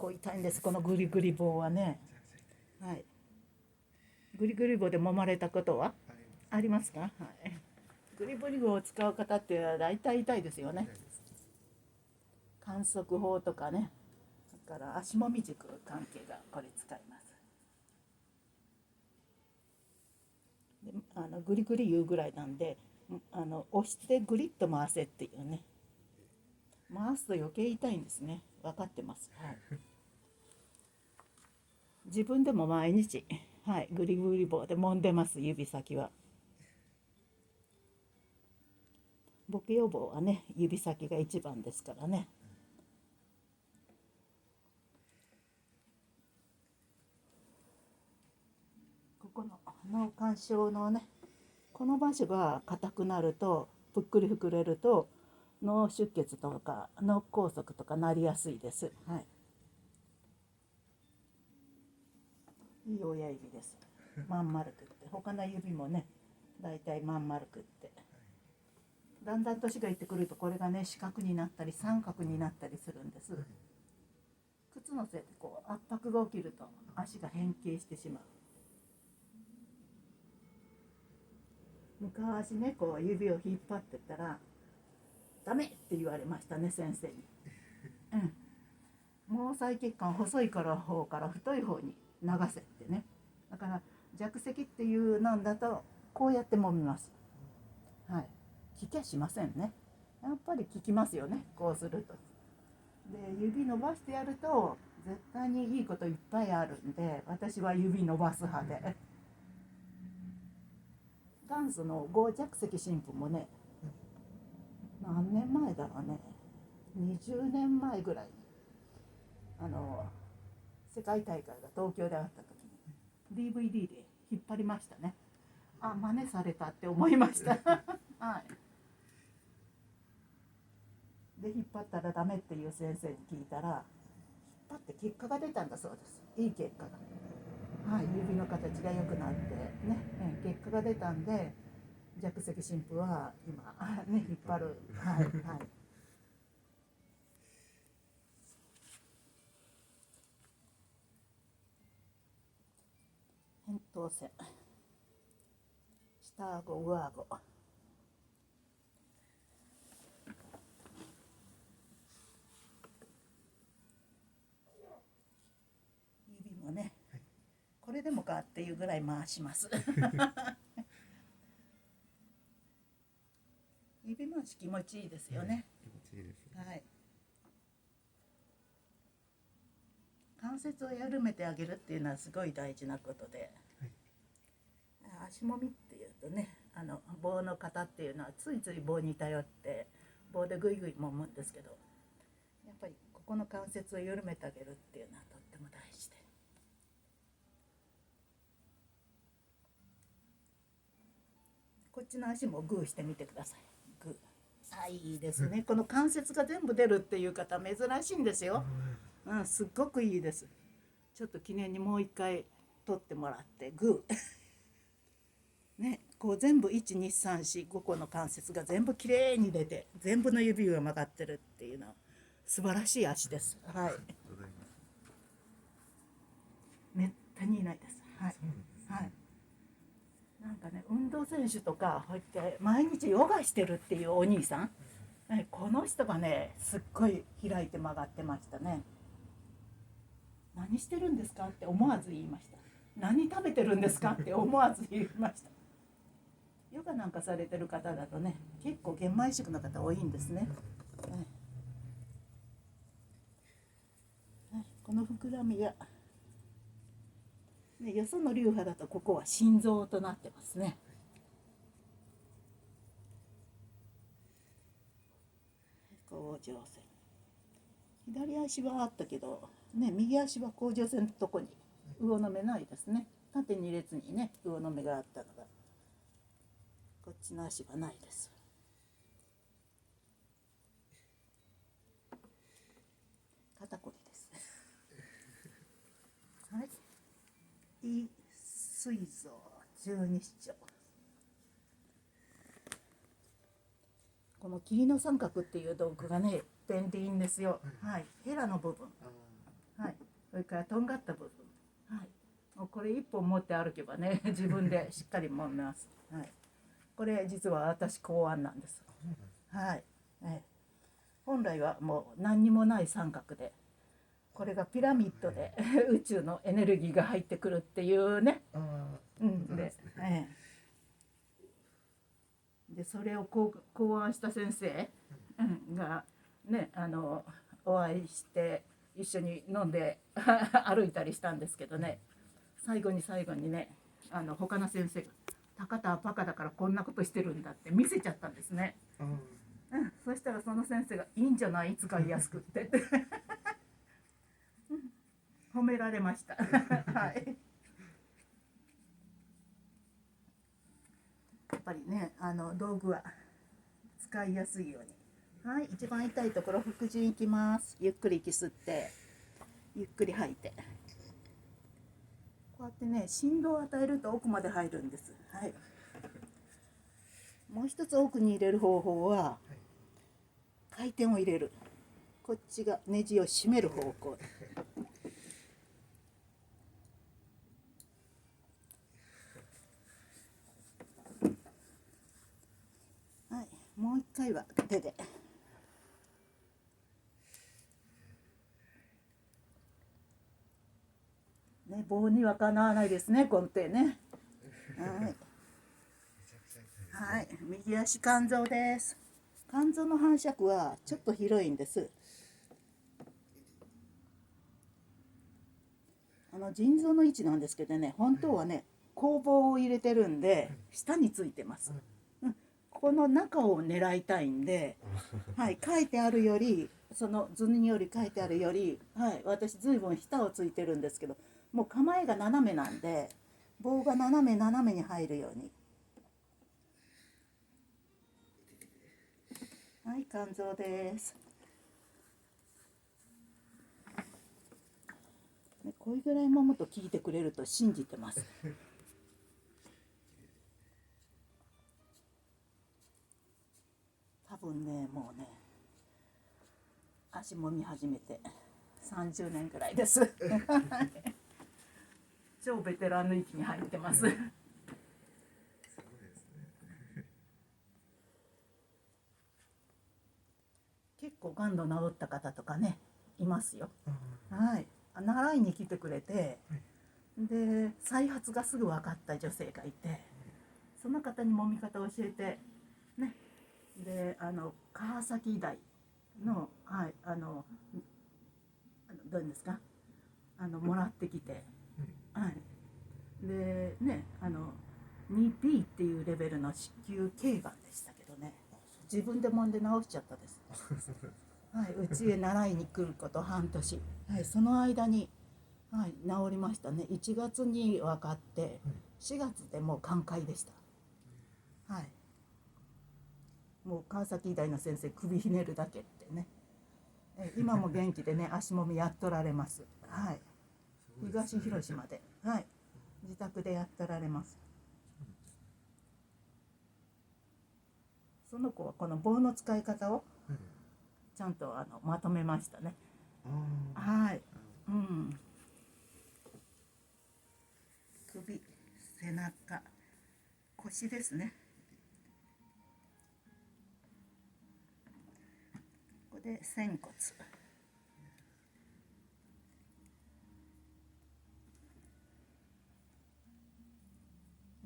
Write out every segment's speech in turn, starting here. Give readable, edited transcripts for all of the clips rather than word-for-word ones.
構痛いんです、このグリグリ棒はね。はい。グリグリ棒で揉まれたことはありますか？はい。グリグリ棒を使う方っていうのは大体痛いですよね。観測法とかね。だから足もみ軸関係がこれ使います。でグリグリ言うぐらいなんで、押してグリッと回せっていうね。回すと余計痛いんですね。分かってます。はい。自分でも毎日、はい、グリグリ棒で揉んでます、指先は。ボケ予防はね、指先が一番ですからね。ここの脳幹症のね、この場所が硬くなると、ぷっくり膨れると、脳出血とか脳梗塞とかなりやすいです。はい。いい親指です。まん丸くって。他の指もね、だいたいまん丸くって。だんだん年がいってくると、これがね、四角になったり三角になったりするんです。靴のせいでこう圧迫が起きると足が変形してしまう。昔ね、こう指を引っ張ってたらダメって言われましたね、先生に。うん、毛細血管細いから方から太い方に流せってね。だから弱石っていうなんだとこうやって揉みます。はい。効きゃしませんね。やっぱり効きますよね、こうすると。で、指伸ばしてやると絶対にいいこといっぱいあるんで、私は指伸ばす派で。元祖のゴー弱石神父もね、何年前だろうね、20年前ぐらいに世界大会が東京であった時に DVD で引っ張りましたね。あ、真似されたって思いましたはい。で引っ張ったらダメっていう先生に聞いたら、引っ張って結果が出たんだそうです。いい結果が、はい、指の形が良くなってね、結果が出たんで、弱石神父は今ね引っ張る、はいはい。扁桃腺、下顎上顎、指もね、これでもかっていうぐらい回します指回し気持ちいいですよね。気持ちいいです。はい。関節を緩めてあげるっていうのはすごい大事なことで、はい、足もみっていうとね、棒の型っていうのはついつい棒に頼って棒でぐいぐい揉むんですけど、やっぱりここの関節を緩めてあげるっていうのはとっても大事で、こっちの足もグーしてみてください。グー。あ、いいですね。この関節が全部出るっていう方珍しいんですよ。うん、すっごくいいです。ちょっと記念にもう一回取ってもらってグーね、こう全部12345個の関節が全部きれいに出て、全部の指が曲がってるっていうのは素晴らしい足です。はい。めったにいないです。はい。はい。なんかね、運動選手とかこうやって毎日ヨガしてるっていうお兄さん、この人がねすっごい開いて曲がってましたね。何してるんですかって思わず言いました。何食べてるんですかって思わず言いました。ヨガなんかされてる方だとね、結構玄米食の方多いんですね。この膨らみが、ね、よその流派だとここは心臓となってますね。甲状腺、左足はあったけど、ね、右足は甲状腺のとこに魚の目ないですね。縦2列にね魚の目があったのが、こっちの足はないです。肩こりですはい。胃膵臓十二指腸、この霧の三角っていう道具がね便利いいんですよ。はい、ヘラの部分、はい、それからとんがった部分、はい、もうこれ一本持って歩けばね自分でしっかり揉めます、はい、これ実は私考案なんです。はい、本来はもう何にもない三角で、これがピラミッドで宇宙のエネルギーが入ってくるっていうね。で、でそれを考案した先生、がね、お会いして一緒に飲んで歩いたりしたんですけどね、最後にね、他の先生が「高田はバカだからこんなことしてるんだ」って見せちゃったんですね。そしたらその先生が「いいんじゃない、使いやすくって」褒められましたはい、やっぱりね、道具は使いやすいように。はい、一番痛いところ腹筋いきます。ゆっくり息吸ってゆっくり吐いて、こうやってね振動を与えると奥まで入るんです。はい、もう一つ奥に入れる方法は回転を入れる。こっちがネジを締める方向。はい、もう一回は手で。ね、棒にはかなわないですね、根底ね。はい。はい、右足肝臓です。肝臓の反射区はちょっと広いんです。腎臓の位置なんですけどね、本当はね、後棒を入れてるんで、下についてます。この中を狙いたいんで、はい、書いてあるより、その図により書いてあるより、はい、私ずいぶん下をついてるんですけど、もう構えが斜めなんで、棒が斜めに入るように。はい、肝臓です。こういうぐらい揉むと聞いてくれると信じてます。多分ね、もうね、足揉み始めて30年ぐらいです超ベテランの域に入ってます結構がんの治った方とかねいますよ。はい、習いに来てくれて、で再発がすぐ分かった女性がいて、その方に揉み方を教えてね、で川崎大の、はい、どういうんですか、もらってきて、はい、でね、2P っていうレベルの子宮頸がんでしたけどね、自分で揉んで治しちゃったですはい、うちへ習いに来ること半年、はい、その間に、はい、治りましたね。1月に分かって4月でもう寛解でした。はい、もう川崎医大の先生首ひねるだけってね、今も元気でね足もみやっとられます。はい、東広島で、はい、自宅でやっとられます。その子はこの棒の使い方をちゃんとまとめましたね。はい、うん、首、背中、腰ですね。ここで仙骨。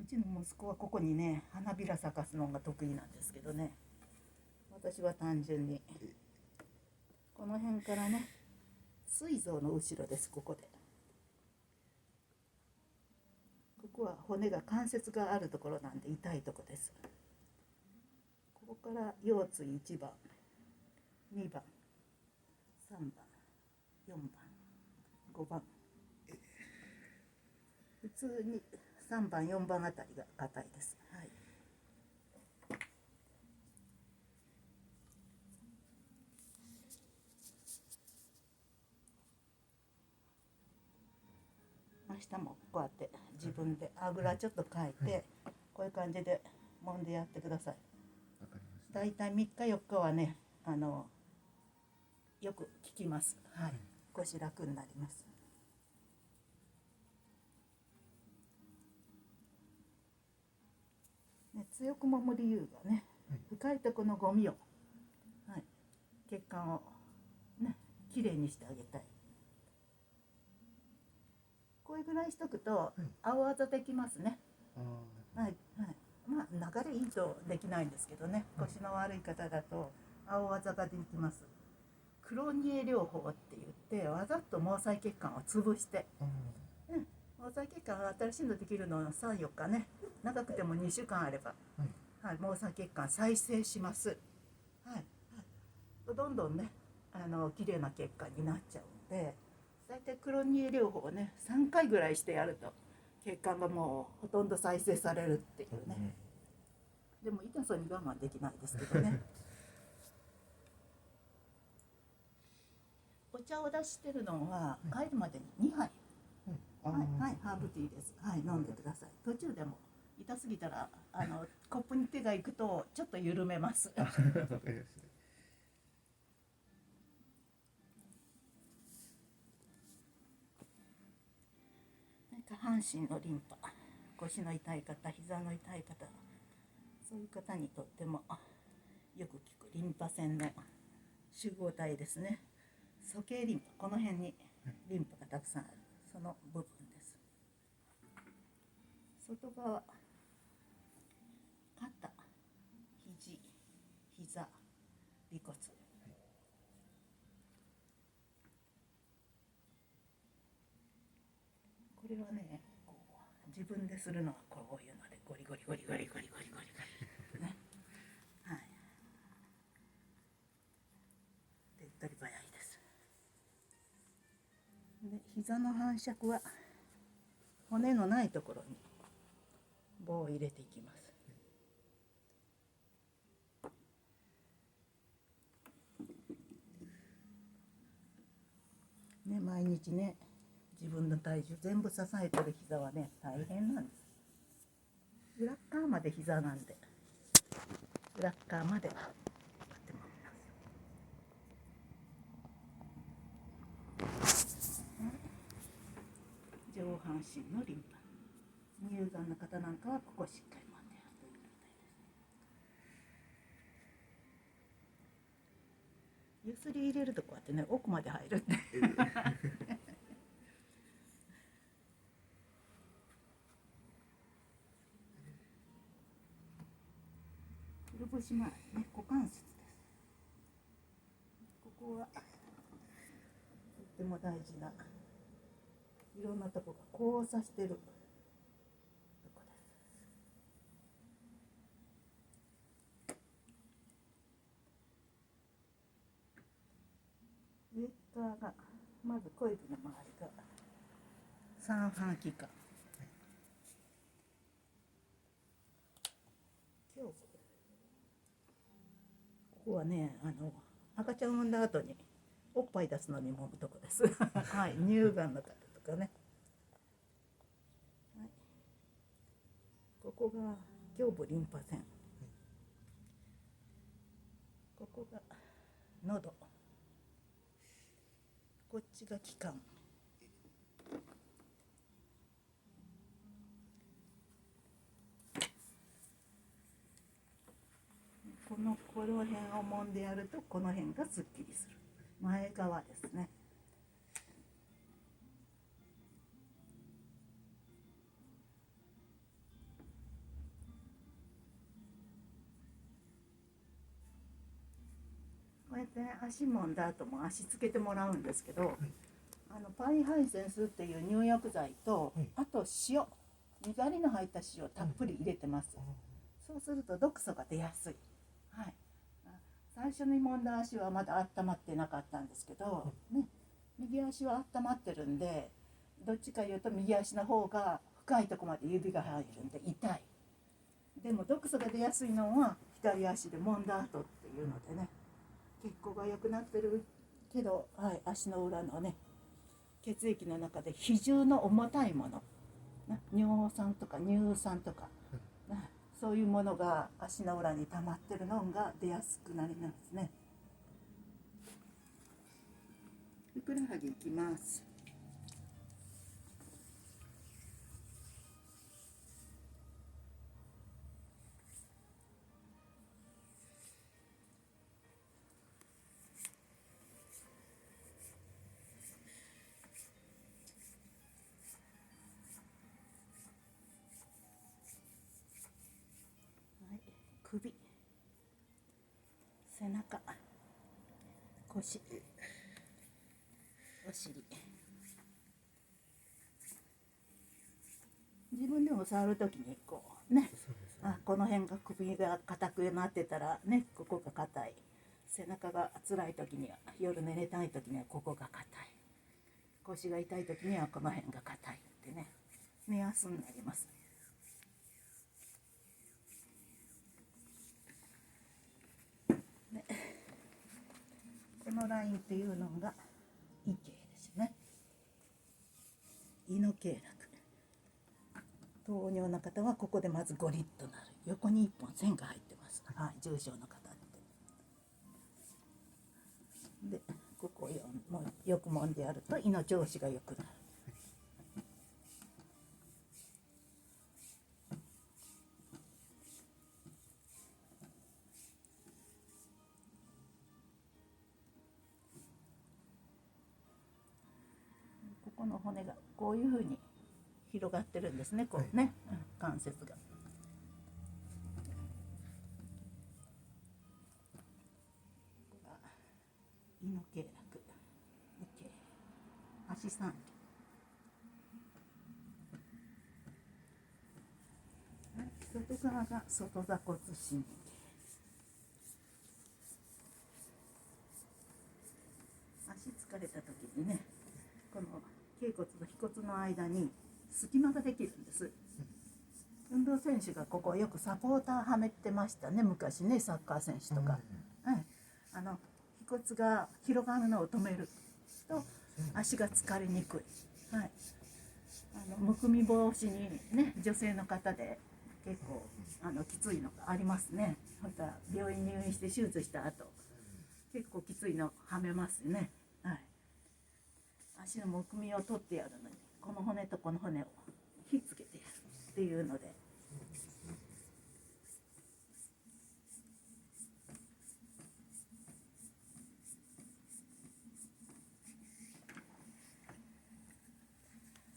うちの息子はここにね花びら咲かすのが得意なんですけどね、私は単純にこの辺からね、膵臓の後ろです。ここで、ここは骨が関節があるところなんで痛いとこです。ここから腰椎1番、2番、3番、4番、5番、普通に3番4番あたりが硬いです。はい、明日もこうやって自分であぐらちょっとかいて、こういう感じで揉んでやってください。だいたい3日4日はねよく効きます。はい、腰楽になります。ね、強く揉む理由がね、深いところのゴミを、はい、血管をね、きれいにしてあげたい。これぐらいしとくと青あざできますね。はい、はい。まあ流れいいとできないんですけどね、腰の悪い方だと青あざができます。クロニエ療法って言って、わざと毛細血管を潰して、毛細血管が新しいのできるのは3、4日ね、長くても2週間あれば、はい、毛細血管再生します。はい、どんどんね、綺麗な血管になっちゃうんで、大体クロニエ療法をね3回ぐらいしてやると血管がもうほとんど再生されるっていうね。でも痛さに我慢できないですけどね。お茶を出してるのは帰るまでに2杯、はい、はい、ハーブティーです。はい、飲んでください。途中でも痛すぎたらコップに手がいくとちょっと緩めます。下半身のリンパ、腰の痛い方、膝の痛い方、そういう方にとってもよく効くリンパ腺の集合体ですね。鼠径リンパ、この辺にリンパがたくさんある、その部分です。外側、肩、肘、膝、尾骨、これはね、こう自分でするのはこういうのでゴリゴリゴリゴリゴリゴリゴリね、はい、手っ取り早いです。で、膝の反射は骨のないところに棒を入れていきます。ね、毎日ね、自分の体重全部支えてる膝はね、大変なんです。裏側まで膝なんで、裏側までこうやって揉みます。上半身のリンパ、乳がんの方なんかはここしっかり揉んでやるという状態です。ゆすり入れるとこうやってね、奥まで入るってくるぶし周りね、股関節です。ここはとっても大事な、いろんなとこが交差してるとこです。上側がまず小指の周りが三半規管、胸部、ここはね、赤ちゃん産んだ後におっぱい出すのに揉むとこですはい、乳がんの方とかね、はい、ここが胸部リンパ腺、ここが喉、こっちが気管、この辺を揉んでやるとこの辺がすっきりする。前側ですね。こうやってね、足揉んだ後も足つけてもらうんですけど、パイハイセンスっていう入浴剤と、あと塩、にがりの入った塩をたっぷり入れてます。そうすると毒素が出やすい。はい。最初に揉んだ足はまだ温まってなかったんですけど、ね、右足は温まってるんで、どっちかいうと右足の方が深いとこまで指が入るんで痛い。でも毒素が出やすいのは左足で揉んだ後っていうのでね、血行が良くなってるけど、はい、足の裏のね、血液の中で比重の重たいもの、尿酸とか乳酸とか、そういうものが足の裏に溜まってるのが出やすくなりますね。くくらはぎいきます。首、背中、腰、お尻。自分でも触るときにこうね、この辺が首が硬くなってたらね、ここが硬い。背中が辛いときには、夜寝れたいときにはここが硬い。腰が痛いときにはこの辺が硬いってね、目安になります。このラインっていうのが胃径ですね。胃の経絡。糖尿の方はここでまずゴリッとなる。横に一本線が入ってます。はい、重症の方って。で、ここをよく揉んでやると胃の調子が良くなる。ここの骨がこういうふうに広がってるんですね、こうね、関節が。胃の経絡、足三里。外側が外座骨神経。足疲れた時にね、この脛骨と腓骨の間に隙間ができるんです。運動選手がここよくサポーターはめてましたね、昔ね、サッカー選手とか。腓骨が広がるのを止めると足が疲れにくい。はい、むくみ防止にね、女性の方で結構きついのがありますね。また病院入院して手術した後、結構きついのはめますね。はい、足のむくみを取ってやるのに、この骨とこの骨をひっつけてやるっていうので。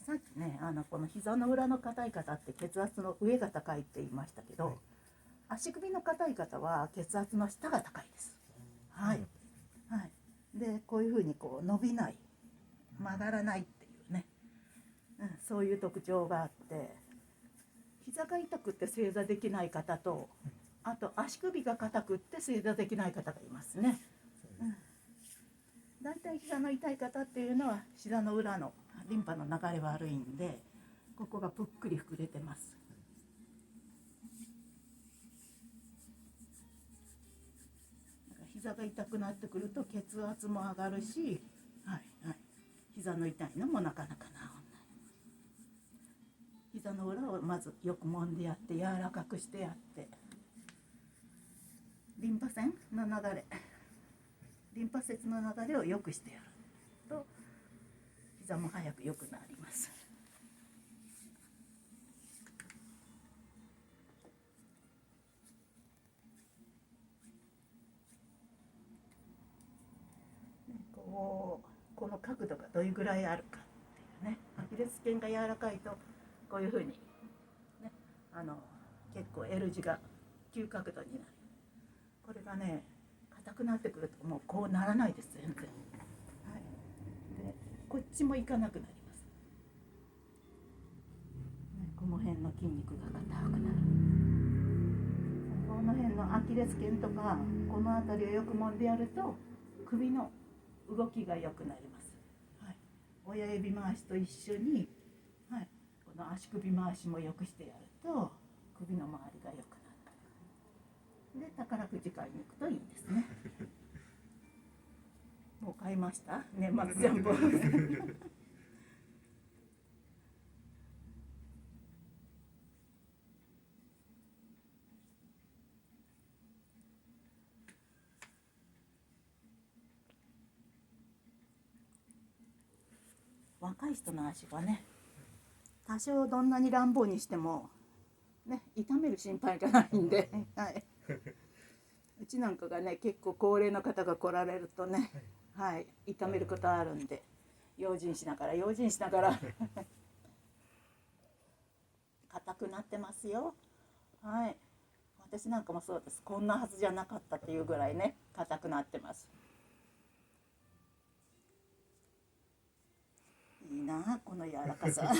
さっきね、この膝の裏の硬い方って血圧の上が高いって言いましたけど、足首の硬い方は血圧の下が高いです。はい、はい、でこういうふうにこう伸びない、曲がらないっていうね、そういう特徴があって、膝が痛くって正座できない方と、あと足首が硬くって正座できない方がいますね。だいたい膝の痛い方っていうのは膝の裏のリンパの流れ悪いんで、ここがぷっくり膨れてます。膝が痛くなってくると血圧も上がるし、膝の痛いのもなかなか治らない。膝の裏をまずよく揉んでやって、柔らかくしてやって、リンパ腺の流れ、リンパ節の流れを良くしてやると膝も早く良くなります。この角度がどれぐらいあるかっていうね、アキレス腱が柔らかいとこういうふうに、ね、結構 L 字が急角度になる。これがね、硬くなってくるともうこうならないです、全然。はい、でこっちもいかなくなります、ね、この辺の筋肉が硬くなる。この辺のアキレス腱とかこの辺りをよく揉んでやると首の動きが良くなります。はい、親指回しと一緒に、はい、この足首回しもよくしてやると首の周りが良くなる。で、宝くじ買いに行くといいですね。もう買いました？年末ジャンボ。若い人の足はね、多少どんなに乱暴にしてもね、痛める心配がないんで、はい、うちなんかがね、結構高齢の方が来られるとね、はい、痛めることあるんで、用心しながら硬くなってますよ。はい、私なんかもそうです。こんなはずじゃなかったっていうぐらいね、硬くなってます。いいなこの柔らかさ。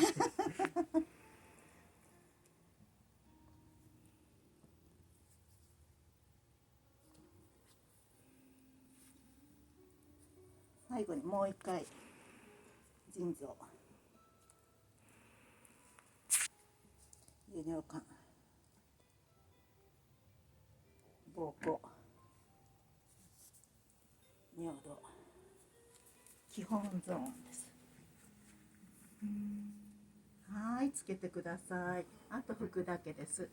最後にもう一回腎臓、輸尿管、膀胱、尿道、基本ゾーンです。はい、つけてください。あと拭くだけです。